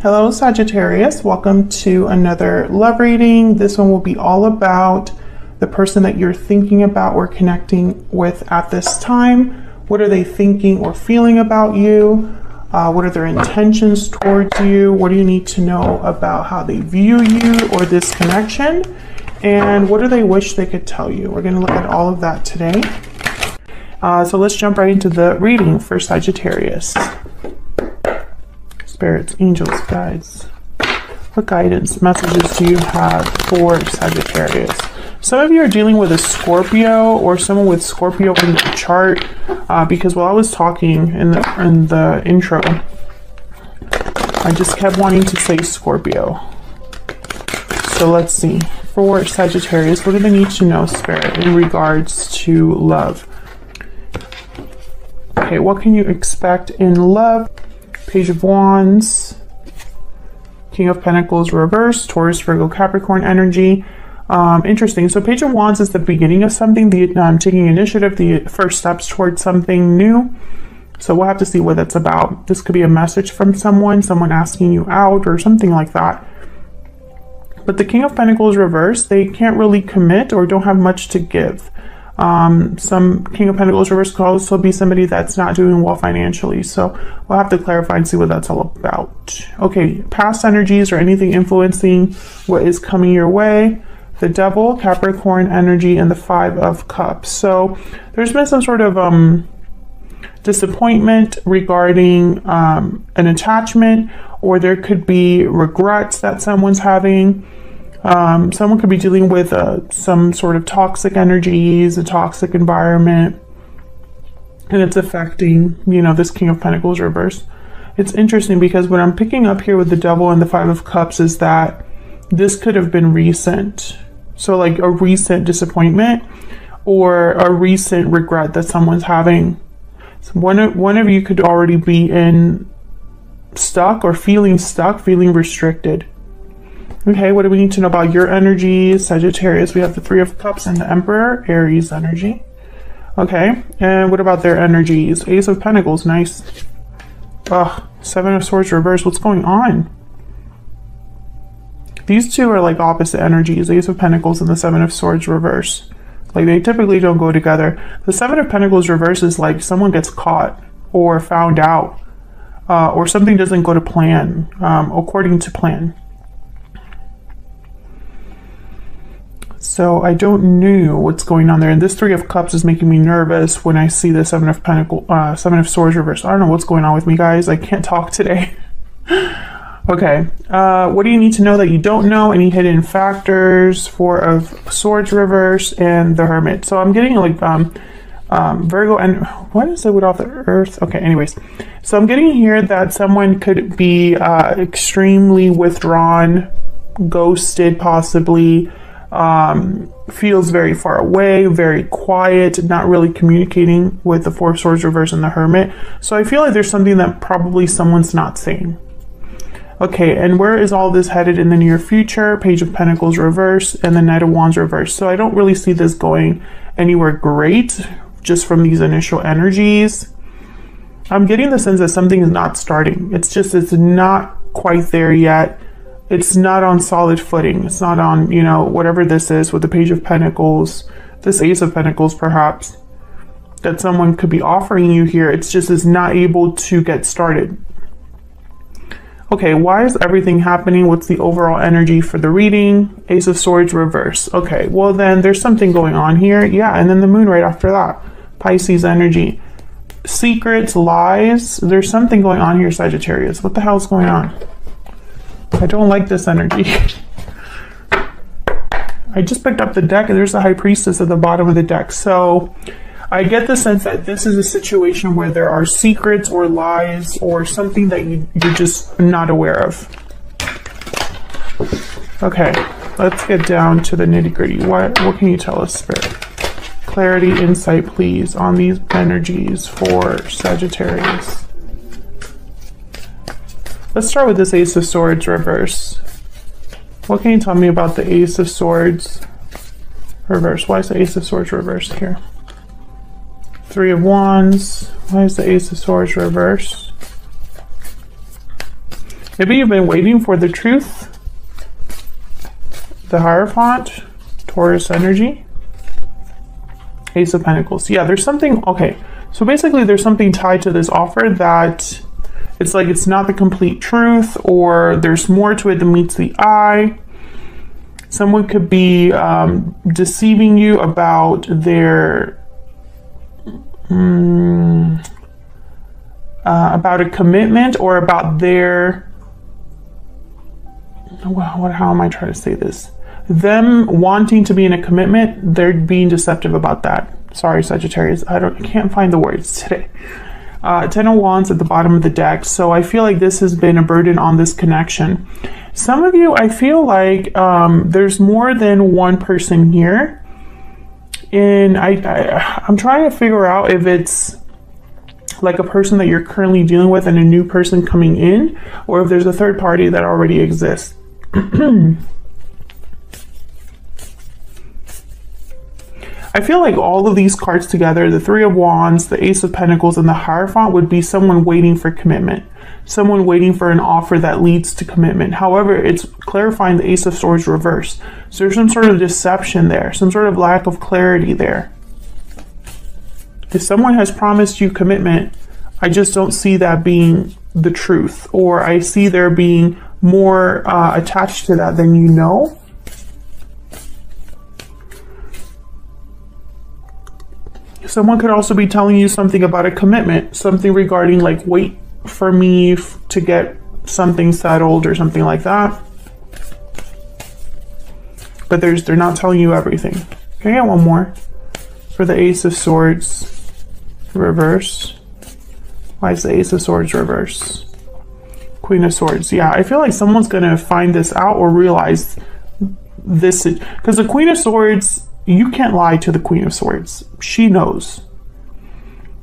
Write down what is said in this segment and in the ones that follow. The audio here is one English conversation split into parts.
Hello Sagittarius, welcome to another love reading. This one will be all about the person that you're thinking about or connecting with at this time. What are they thinking or feeling about you? What are their intentions towards you? What do you need to know about how they view you or this connection? And what do they wish they could tell you? We're going to look at all of that today. So let's jump right into the reading for Sagittarius. Spirits, angels, guides, what guidance messages do you have for Sagittarius? Some of you are dealing with a Scorpio or someone with Scorpio in the chart, because while I was talking in the intro, I just kept wanting to say Scorpio. So let's see. For Sagittarius, what do they need to know, Spirit, in regards to love? Okay, what can you expect in love? Page of Wands, King of Pentacles reverse, Taurus, Virgo, Capricorn energy. Interesting. So Page of Wands is the beginning of something, taking initiative, the first steps towards something new. So we'll have to see what that's about. This could be a message from someone asking you out or something like that. But the King of Pentacles reverse, they can't really commit or don't have much to give. Some King of Pentacles reverse could also be somebody that's not doing well financially. So we'll have to clarify and see what that's all about. Okay, past energies or anything influencing what is coming your way. The Devil, Capricorn energy, and the Five of Cups. So there's been some sort of disappointment regarding an attachment, or there could be regrets that someone's having. Someone could be dealing with some sort of toxic energies, a toxic environment, and it's affecting, this King of Pentacles reverse. It's interesting because what I'm picking up here with the Devil and the Five of Cups is that this could have been recent. So like a recent disappointment or a recent regret that someone's having. So one of you could already be stuck, feeling restricted. Okay, what do we need to know about your energy, Sagittarius? We have the Three of Cups and the Emperor, Aries energy. Okay, and what about their energies? Ace of Pentacles, nice. Ugh, Seven of Swords reverse. What's going on? These two are like opposite energies, Ace of Pentacles and the Seven of Swords reverse. Like they typically don't go together. The Seven of Pentacles reverse is like someone gets caught or found out, or something doesn't go to plan, according to plan. So I don't know what's going on there. And this Three of Cups is making me nervous when I see the Seven of Swords reverse. I don't know what's going on with me, guys. I can't talk today. Okay. What do you need to know that you don't know? Any hidden factors? Four of Swords reverse and the Hermit. So I'm getting like Virgo and what is it without the Earth? Okay, anyways. So I'm getting here that someone could be extremely withdrawn, ghosted possibly. Feels very far away, very quiet, not really communicating with the Four of Swords reverse and the Hermit. So I feel like there's something that probably someone's not saying. Okay, and where is all this headed in the near future? Page of Pentacles reverse and the Knight of Wands reverse. So I don't really see this going anywhere great just from these initial energies. I'm getting the sense that something is not starting. It's not quite there yet. It's not on solid footing. It's not on, whatever this is with the Page of Pentacles, this Ace of Pentacles perhaps, that someone could be offering you here. It's just is not able to get started. Okay, why is everything happening? What's the overall energy for the reading? Ace of Swords reverse. Okay, well then there's something going on here. Yeah, and then the Moon right after that. Pisces energy. Secrets, lies. There's something going on here, Sagittarius. What the hell is going on? I don't like this energy. I just picked up the deck and there's the High Priestess at the bottom of the deck. So I get the sense that this is a situation where there are secrets or lies or something that you're just not aware of. Okay, let's get down to the nitty-gritty. What can you tell us, Spirit? Clarity, insight, please, on these energies for Sagittarius. Let's start with this Ace of Swords reverse. What can you tell me about the Ace of Swords reverse? Why is the Ace of Swords reversed here? Three of Wands. Why is the Ace of Swords reversed? Maybe you've been waiting for the truth. The Hierophant, Taurus energy. Ace of Pentacles. Yeah, there's something, okay. So basically there's something tied to this offer that it's like it's not the complete truth, or there's more to it than meets the eye. Someone could be deceiving you about their about a commitment, or about their how am I trying to say this? Them wanting to be in a commitment, they're being deceptive about that. Sorry, Sagittarius, I can't find the words today. 10 of Wands at the bottom of the deck. So I feel like this has been a burden on this connection. Some of you, I feel like there's more than one person here. And I'm trying to figure out if it's like a person that you're currently dealing with and a new person coming in, or if there's a third party that already exists. I feel like all of these cards together, the Three of Wands, the Ace of Pentacles, and the Hierophant, would be someone waiting for commitment. Someone waiting for an offer that leads to commitment. However, it's clarifying the Ace of Swords reverse. So there's some sort of deception there, some sort of lack of clarity there. If someone has promised you commitment, I just don't see that being the truth, or I see there being more attached to that than you know. Someone could also be telling you something about a commitment, something regarding like wait for me to get something settled or something like that. But they're not telling you everything. Can I get one more for the Ace of Swords reverse? Why is the Ace of Swords reverse? Queen of Swords. Yeah, I feel like someone's gonna find this out or realize this, because the Queen of Swords, you can't lie to the Queen of Swords. She knows.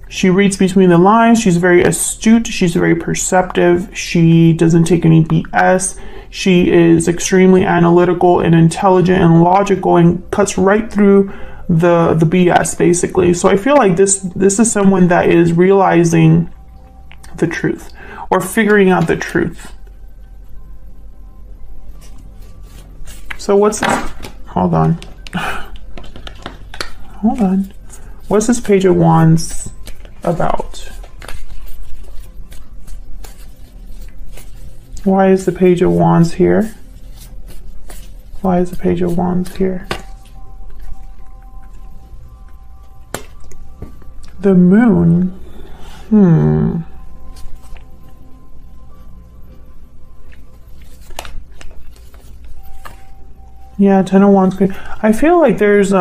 She reads between the lines. She's very astute. She's very perceptive. She doesn't take any BS. She is extremely analytical and intelligent and logical, and cuts right through the BS, basically. So I feel like this is someone that is realizing the truth, or figuring out the truth. So what's this? Hold on. Hold on. What's this Page of Wands about? Why is the Page of Wands here? Why is the Page of Wands here? The Moon. Yeah, 10 of Wands. I feel like there's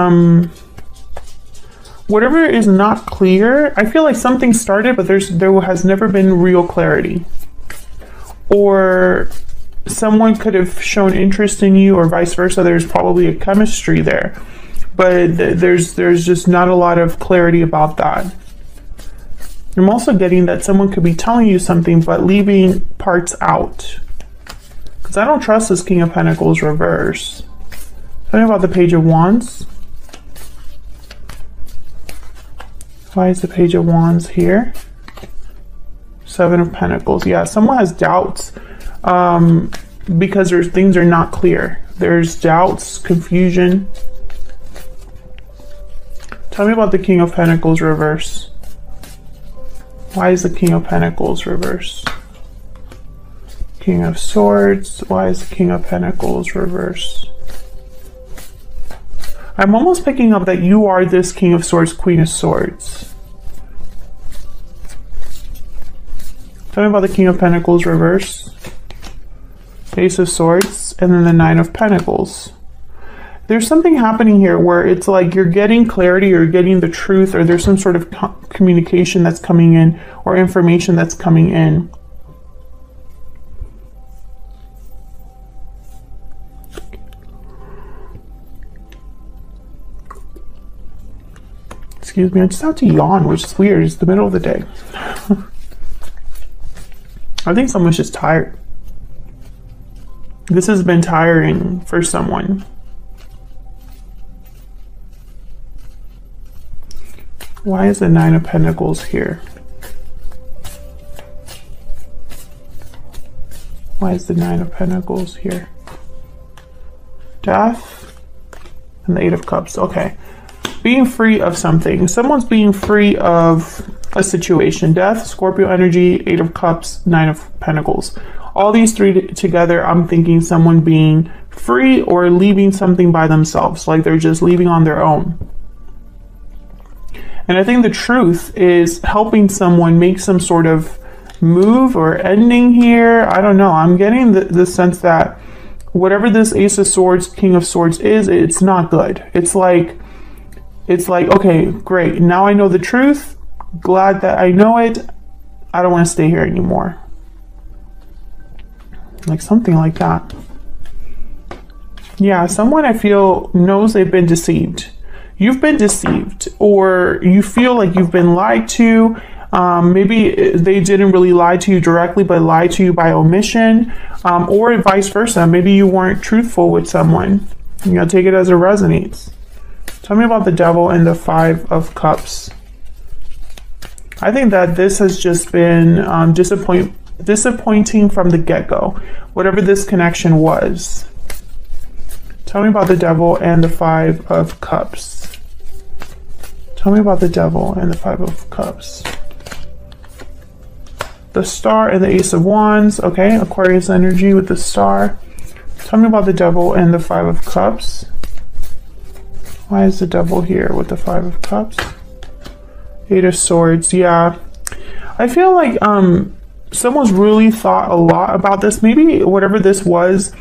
whatever is not clear. I feel like something started, but there has never been real clarity. Or someone could have shown interest in you, or vice versa. There's probably a chemistry there, but there's just not a lot of clarity about that. I'm also getting that someone could be telling you something but leaving parts out, because I don't trust this King of Pentacles reverse. Tell me about the Page of Wands. Why is the Page of Wands here? Seven of Pentacles. Yeah, someone has doubts because things are not clear. There's doubts, confusion. Tell me about the King of Pentacles reverse. Why is the King of Pentacles reverse? King of Swords. Why is the King of Pentacles reverse? I'm almost picking up that you are this King of Swords, Queen of Swords. Tell me about the King of Pentacles reverse. Ace of Swords, and then the Nine of Pentacles. There's something happening here where it's like you're getting clarity, or getting the truth, or there's some sort of communication that's coming in, or information that's coming in. Excuse me, I just have to yawn, which is weird. It's the middle of the day. I think someone's just tired. This has been tiring for someone. Why is the Nine of Pentacles here? Why is the Nine of Pentacles here? Death and the Eight of Cups. Okay. Being free of something. Someone's being free of a situation. Death, Scorpio energy, Eight of Cups, Nine of Pentacles. All these three together, I'm thinking someone being free or leaving something by themselves. Like they're just leaving on their own. And I think the truth is helping someone make some sort of move or ending here. I don't know. I'm getting the sense that whatever this Ace of Swords, King of Swords is, it's not good. It's like, okay, great. Now I know the truth. Glad that I know it. I don't want to stay here anymore. Like something like that. Yeah, someone I feel knows they've been deceived. You've been deceived, or you feel like you've been lied to. Maybe they didn't really lie to you directly, but lied to you by omission, or vice versa. Maybe you weren't truthful with someone. You know, take it as it resonates. Tell me about the Devil and the Five of Cups. I think that this has just been disappointing from the get-go, whatever this connection was. Tell me about the Devil and the Five of Cups. Tell me about the Devil and the Five of Cups. The Star and the Ace of Wands. Okay, Aquarius energy with the Star. Tell me about the Devil and the Five of Cups. Why is the Devil here with the Five of Cups? Eight of Swords. Yeah, I feel like someone's really thought a lot about this. Maybe whatever this was,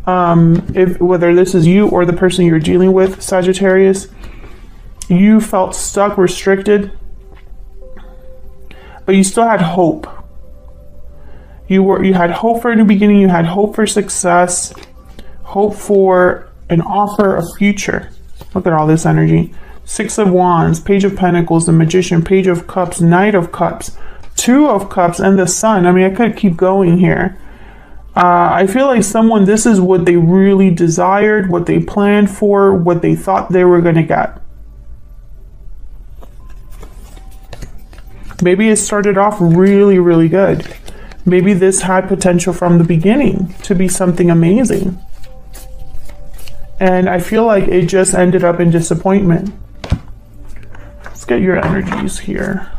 whether this is you or the person you're dealing with, Sagittarius, you felt stuck, restricted, but you still had hope. You had hope for a new beginning. You had hope for success, hope for an offer, a future. Look at all this energy. Six of Wands, Page of Pentacles, the Magician, Page of Cups, Knight of Cups, Two of Cups, and the Sun. I mean, I could keep going here. I feel like someone, this is what they really desired, what they planned for, what they thought they were going to get. Maybe it started off really, really good. Maybe this had potential from the beginning to be something amazing. And I feel like it just ended up in disappointment. Let's get your energies here.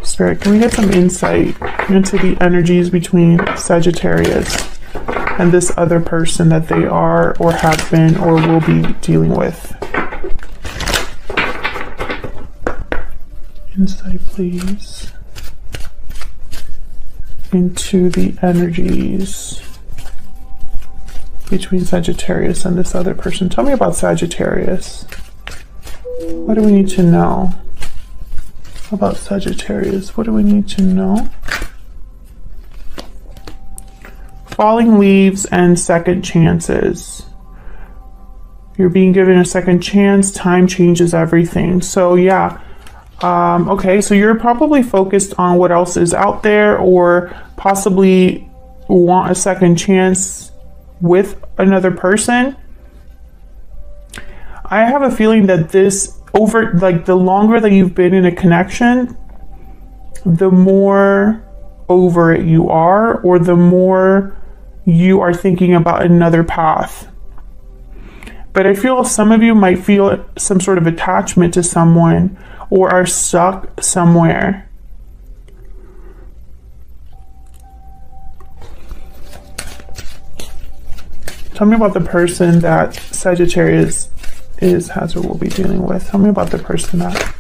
Spirit, can we get some insight into the energies between Sagittarius and this other person that they are or have been or will be dealing with? Insight, please, into the energies between Sagittarius and this other person. Tell me about Sagittarius. What do we need to know about Sagittarius? What do we need to know? Falling leaves and second chances. You're being given a second chance. Time changes everything. So yeah. Okay, so you're probably focused on what else is out there, or possibly want a second chance with another person. I have a feeling that this, the longer that you've been in a connection, the more over it you are, or the more you are thinking about another path. But I feel some of you might feel some sort of attachment to someone, or are stuck somewhere. Tell me about the person that Sagittarius has, or will be dealing with. Tell me about the person that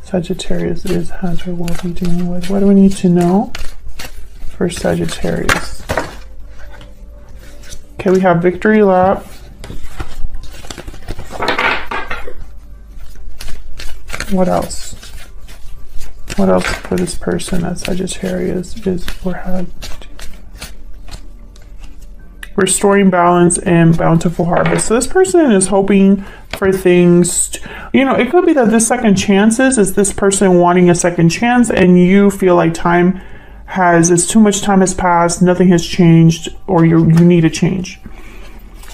Sagittarius has, or will be dealing with. What do we need to know for Sagittarius? Okay, we have Victory Lap. What else? What else for this person that Sagittarius is or had? Restoring balance and bountiful harvest. So this person is hoping for things, it could be that this second chances is this person wanting a second chance, and you feel like too much time has passed, nothing has changed, or you need a change.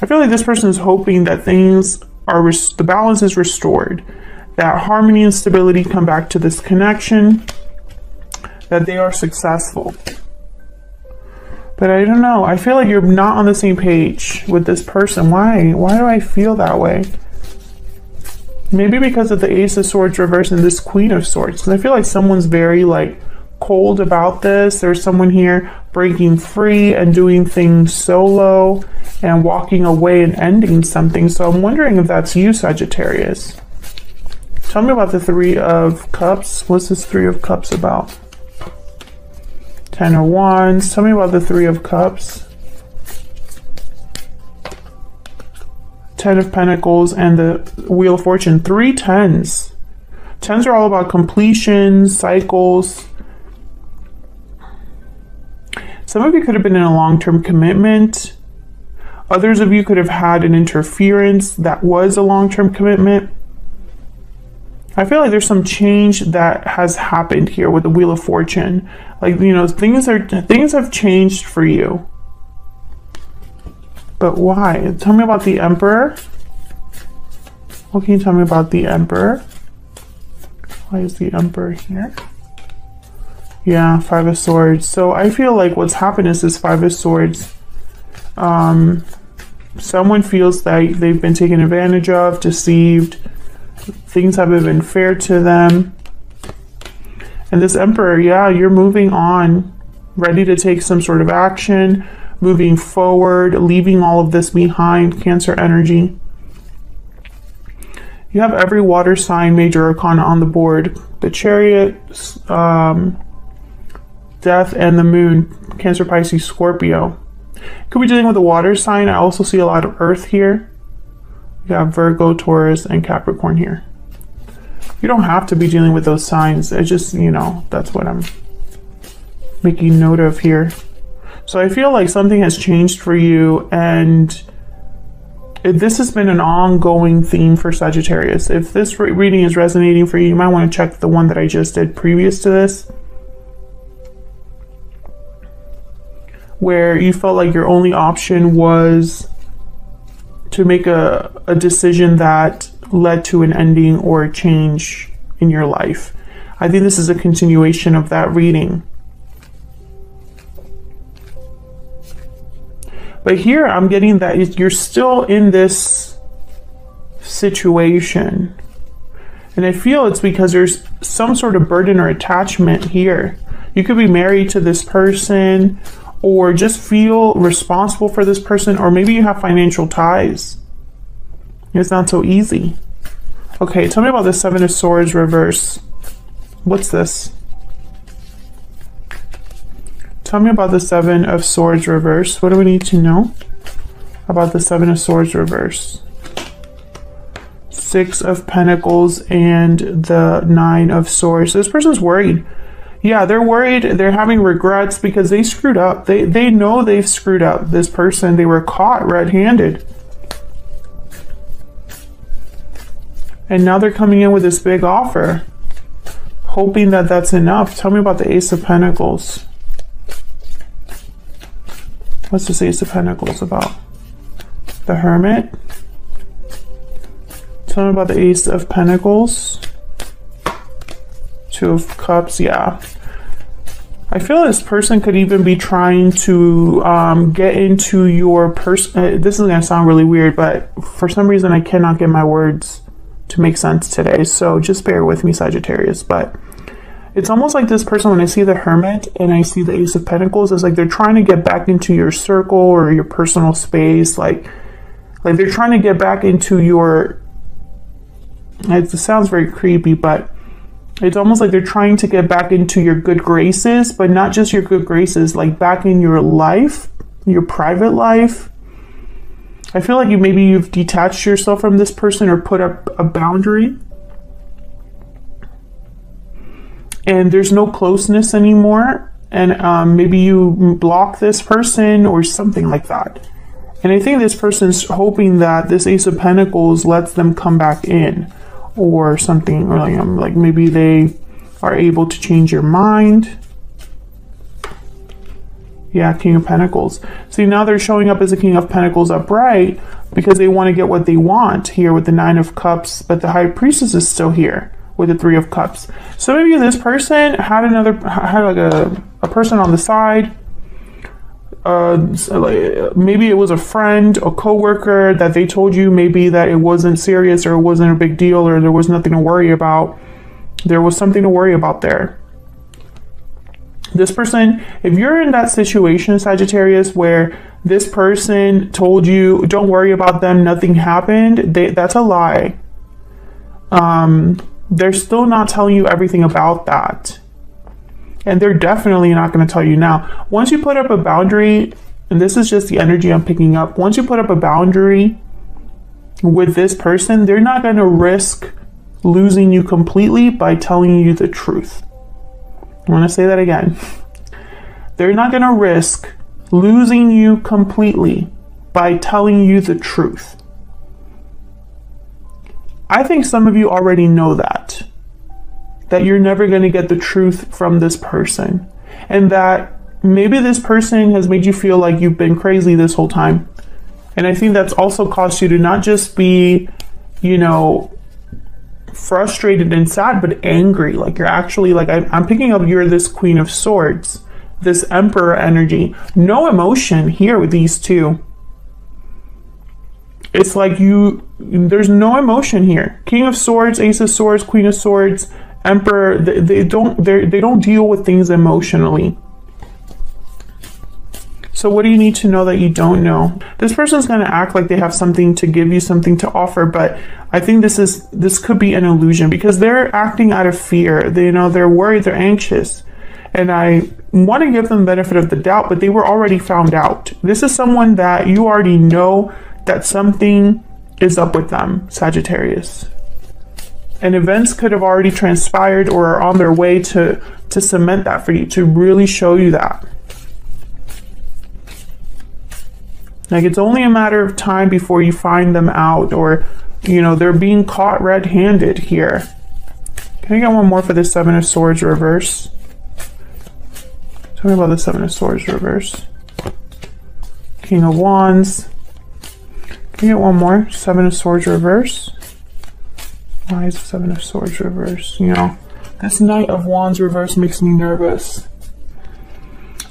I feel like this person is hoping that the balance is restored, that harmony and stability come back to this connection, that they are successful. But I don't know. I feel like you're not on the same page with this person. Why? Why do I feel that way? Maybe because of the Ace of Swords reversed and this Queen of Swords. Because I feel like someone's very like cold about this. There's someone here breaking free and doing things solo and walking away and ending something. So I'm wondering if that's you, Sagittarius. Tell me about the Three of Cups. What's this Three of Cups about? Ten of Wands. Tell me about the Three of Cups. Ten of Pentacles and the Wheel of Fortune. 3 tens. Tens are all about completions, cycles. Some of you could have been in a long-term commitment. Others of you could have had an interference that was a long-term commitment. I feel like there's some change that has happened here with the Wheel of Fortune. Like, you know, things have changed for you. But why? Tell me about the Emperor. What can you tell me about the Emperor? Why is the Emperor here? Yeah, Five of Swords. So I feel like what's happened is this Five of Swords. Someone feels that they've been taken advantage of, deceived. Things haven't been fair to them. And this Emperor, yeah, you're moving on, ready to take some sort of action, moving forward, leaving all of this behind, Cancer energy. You have every water sign, major arcana on the board. The Chariot, Death, and the Moon, Cancer, Pisces, Scorpio. Could be dealing with a water sign. I also see a lot of Earth here. You have Virgo, Taurus, and Capricorn here. You don't have to be dealing with those signs. It's just, you know, that's what I'm making note of here. So I feel like something has changed for you, and this has been an ongoing theme for Sagittarius. If this reading is resonating for you, you might want to check the one that I just did previous to this, where you felt like your only option was to make a decision that led to an ending or a change in your life. I think this is a continuation of that reading. But here I'm getting that you're still in this situation. And I feel it's because there's some sort of burden or attachment here. You could be married to this person, or just feel responsible for this person, or maybe you have financial ties. It's not so easy. Okay, tell me about the Seven of Swords reverse. What's this? Tell me about the Seven of Swords reverse. What do we need to know about the Seven of Swords reverse? Six of Pentacles and the Nine of Swords. This person's worried. Yeah, they're worried. They're having regrets because they screwed up. They know they've screwed up. This person, they were caught red-handed. And now they're coming in with this big offer, hoping that that's enough. Tell me about the Ace of Pentacles. What's this Ace of Pentacles about? The Hermit. Tell me about the Ace of Pentacles. Two of Cups, yeah. I feel this person could even be trying to get into your person. This is going to sound really weird, but for some reason I cannot get my words to make sense today. So just bear with me, Sagittarius. But it's almost like this person, when I see the Hermit and I see the Ace of Pentacles, it's like they're trying to get back into your circle or your personal space. Like they're trying to get back into your, it sounds very creepy, but it's almost like they're trying to get back into your good graces, but not just your good graces, like back in your life, your private life. I feel like maybe you've detached yourself from this person or put up a boundary. And there's no closeness anymore. And maybe you block this person or something like that. And I think this person's hoping that this Ace of Pentacles lets them come back in, or something, or like maybe they are able to change your mind. Yeah, King of Pentacles. See, now they're showing up as a King of Pentacles upright because they want to get what they want here with the Nine of Cups, but the High Priestess is still here with the Three of Cups. So maybe this person had like a person on the side. maybe it was a friend, a coworker that they told you maybe that it wasn't serious or it wasn't a big deal or there was nothing to worry about. There was something to worry about there. This person, if you're in that situation, Sagittarius, where this person told you, don't worry about them, nothing happened, that's a lie. They're still not telling you everything about that. And they're definitely not going to tell you now. Once you put up a boundary, and this is just the energy I'm picking up, once you put up a boundary with this person, they're not going to risk losing you completely by telling you the truth. I want to say that again. They're not going to risk losing you completely by telling you the truth. I think some of you already know that you're never going to get the truth from this person, and that maybe this person has made you feel like you've been crazy this whole time. And I think that's also caused you to not just be, you know, frustrated and sad, but angry. Like you're actually like, I'm picking up, you're this Queen of Swords, this Emperor energy. No emotion here with these two. It's like there's no emotion here. King of Swords, Ace of Swords, Queen of Swords, Emperor, they don't deal with things emotionally. So what do you need to know that you don't know? This person's going to act like they have something to give you, something to offer, but I think this could be an illusion because they're acting out of fear. They're worried, they're anxious. And I want to give them the benefit of the doubt, but they were already found out. This is someone that you already know that something is up with them, Sagittarius. And events could have already transpired or are on their way to cement that for you, to really show you that. Like it's only a matter of time before you find them out, or, you know, they're being caught red-handed here. Can I get one more for the Seven of Swords reverse? Tell me about the Seven of Swords reverse. King of Wands. Can you get one more? Seven of Swords reverse. Why is the Seven of Swords reverse? You know, this Knight of Wands reverse makes me nervous.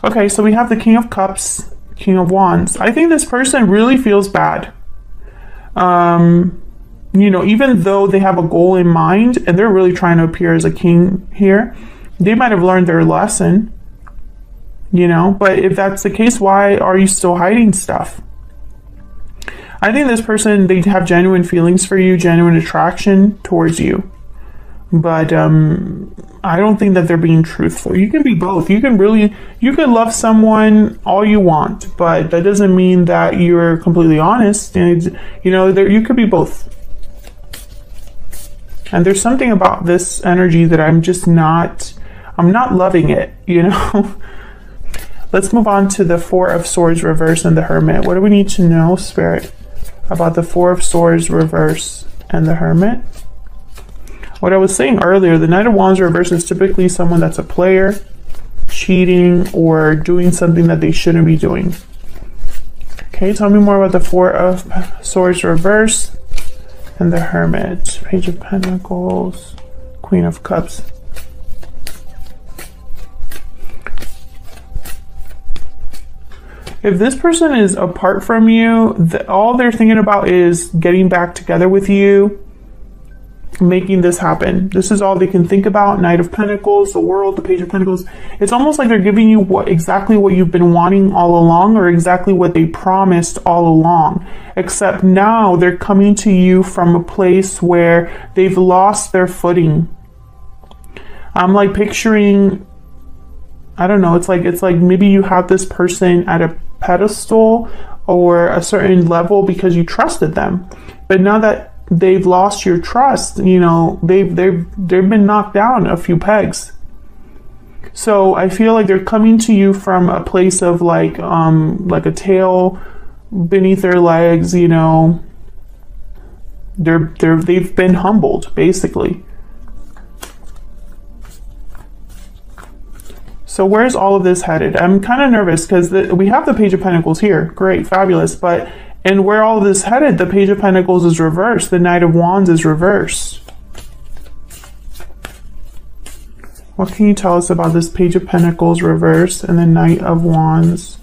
Okay, so we have the King of Cups, King of Wands. I think this person really feels bad. You know, even though they have a goal in mind and they're really trying to appear as a king here, they might have learned their lesson, you know, but if that's the case, why are you still hiding stuff? I think this person, they have genuine feelings for you, genuine attraction towards you. But I don't think that they're being truthful. You can be both. You could love someone all you want, but that doesn't mean that you're completely honest. And, you know, you could be both. And there's something about this energy that I'm not loving it, you know. Let's move on to the Four of Swords reverse and the Hermit. What do we need to know, Spirit, about the Four of Swords reverse and the Hermit? What I was saying earlier, the Knight of Wands reverse is typically someone that's a player, cheating, or doing something that they shouldn't be doing. Okay, tell me more about the Four of Swords reverse and the Hermit. Page of Pentacles, Queen of Cups. If this person is apart from you, all they're thinking about is getting back together with you, making this happen. This is all they can think about. Knight of Pentacles, the World, the Page of Pentacles. It's almost like they're giving you exactly what you've been wanting all along, or exactly what they promised all along. Except now they're coming to you from a place where they've lost their footing. I'm like picturing, I don't know, it's like maybe you have this person at a pedestal or a certain level because you trusted them. But now that they've lost your trust, you know, they've been knocked down a few pegs. So I feel like they're coming to you from a place of like a tail beneath their legs, you know. They've been humbled, basically. So where's all of this headed? I'm kind of nervous because we have the Page of Pentacles here. Great, fabulous. But and where all of this headed, the Page of Pentacles is reversed. The Knight of Wands is reversed. What can you tell us about this Page of Pentacles reversed and the Knight of Wands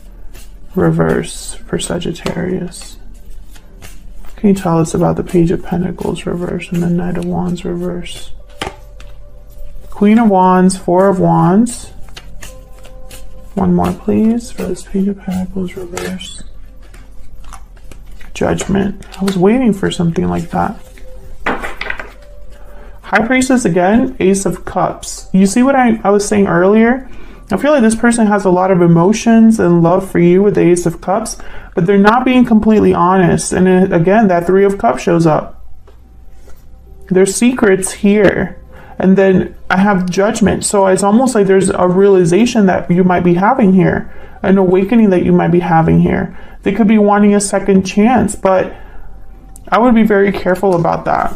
reverse for Sagittarius. Can you tell us about the Page of Pentacles reverse and the Knight of Wands reverse? Queen of Wands, Four of Wands. One more, please, for this Page of Pentacles reverse. Judgment. I was waiting for something like that. High Priestess again, Ace of Cups. You see what I was saying earlier? I feel like this person has a lot of emotions and love for you with the Ace of Cups, but they're not being completely honest. And then, again, that Three of Cups shows up. There's secrets here. And then I have Judgment. So it's almost like there's a realization that you might be having here, an awakening that you might be having here. They could be wanting a second chance, but I would be very careful about that.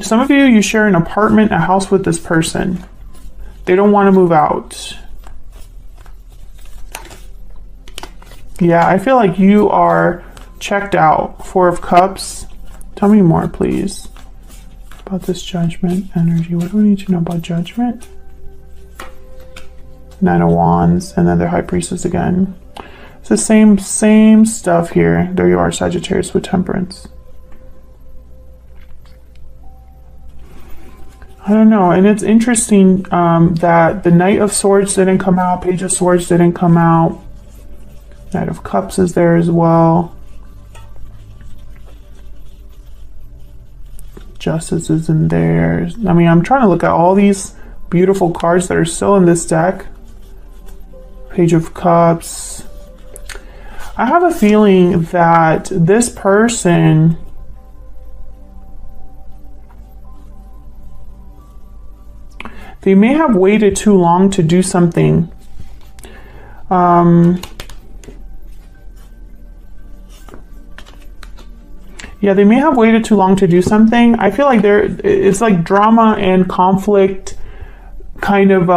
Some of you, you share an apartment, a house with this person. They don't want to move out. Yeah, I feel like you are checked out. Four of Cups. Tell me more, please, about this Judgment energy. What do we need to know about Judgment? Nine of Wands, and then the High Priestess again. It's the same stuff here. There you are, Sagittarius with Temperance. I don't know, and it's interesting that the Knight of Swords didn't come out, Page of Swords didn't come out, Knight of Cups is there as well. Justice is in there. I mean, I'm trying to look at all these beautiful cards that are still in this deck. Page of Cups. I have a feeling that this person they may have waited too long to do something. Yeah, they may have waited too long to do something. I feel like it's like drama and conflict kind of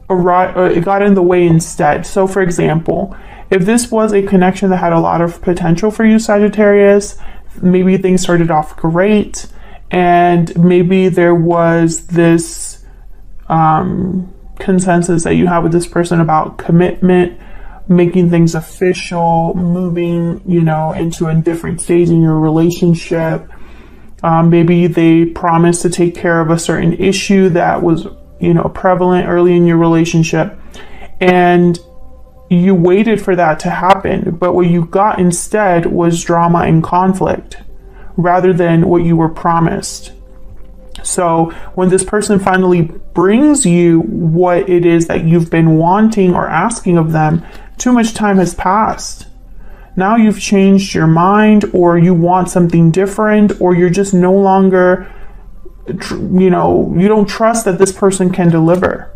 it got in the way instead. So for example, if this was a connection that had a lot of potential for you, Sagittarius, maybe things started off great, and maybe there was this consensus that you have with this person about commitment, making things official, moving, you know, into a different stage in your relationship. Maybe they promised to take care of a certain issue that was, you know, prevalent early in your relationship, and you waited for that to happen. But what you got instead was drama and conflict rather than what you were promised. So when this person finally brings you what it is that you've been wanting or asking of them, too much time has passed. Now you've changed your mind, or you want something different, or you're just no longer, you know, you don't trust that this person can deliver.